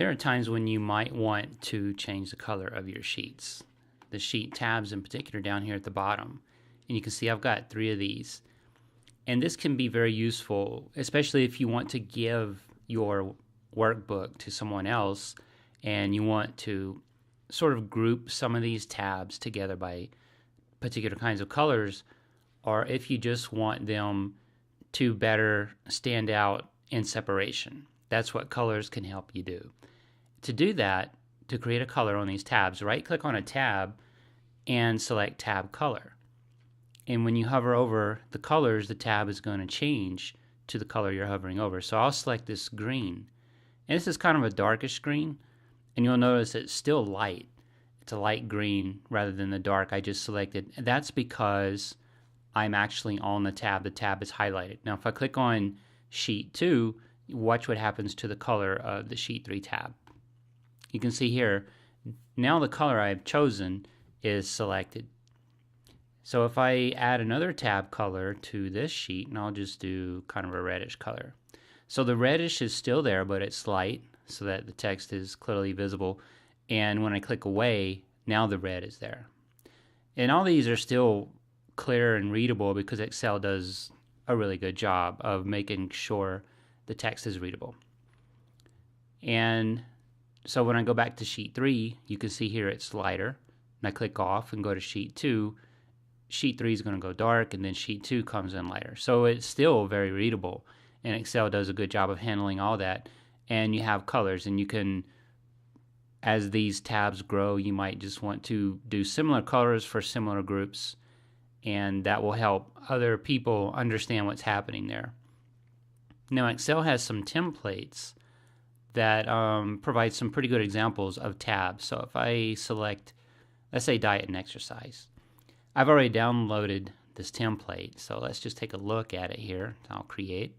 There are times when you might want to change the color of your sheets. The sheet tabs in particular down here at the bottom. And you can see I've got 3 of these. And this can be very useful, especially if you want to give your workbook to someone else and you want to sort of group some of these tabs together by particular kinds of colors, or if you just want them to better stand out in separation. That's what colors can help you do. To do that, to create a color on these tabs, right-click on a tab and select Tab Color. And when you hover over the colors, the tab is going to change to the color you're hovering over. So I'll select this green. And this is kind of a darkish green, and you'll notice it's still light. It's a light green rather than the dark I just selected. And that's because I'm actually on the tab. The tab is highlighted. Now if I click on Sheet 2, watch what happens to the color of the Sheet 3 tab. You can see here, now the color I've chosen is selected. So if I add another tab color to this sheet, and I'll just do kind of a reddish color. So the reddish is still there, but it's light so that the text is clearly visible. And when I click away, now the red is there. And all these are still clear and readable because Excel does a really good job of making sure the text is readable. And so when I go back to Sheet 3, you can see here it's lighter. And I click off and go to Sheet 2. Sheet 3 is going to go dark, and then Sheet 2 comes in lighter. So it's still very readable, and Excel does a good job of handling all that. And you have colors, and you can, as these tabs grow, you might just want to do similar colors for similar groups, and that will help other people understand what's happening there. Now Excel has some templates that provide some pretty good examples of tabs. So if I select, let's say, diet and exercise, I've already downloaded this template, so let's just take a look at it here. I'll create.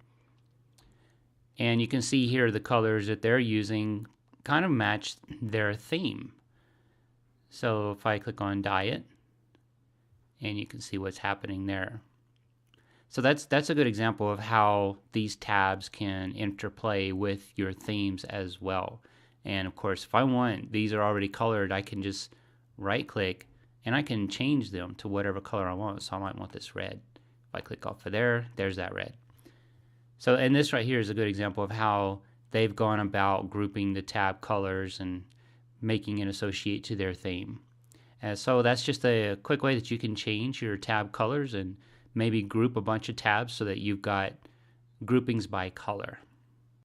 And you can see here the colors that they're using kind of match their theme. So if I click on diet, and you can see what's happening there. So that's a good example of how these tabs can interplay with your themes as well. And of course, if I want, these are already colored, I can just right-click and I can change them to whatever color I want. So I might want this red. If I click off of there, there's that red. So, and this right here is a good example of how they've gone about grouping the tab colors and making it associate to their theme. And so that's just a quick way that you can change your tab colors and maybe group a bunch of tabs so that you've got groupings by color.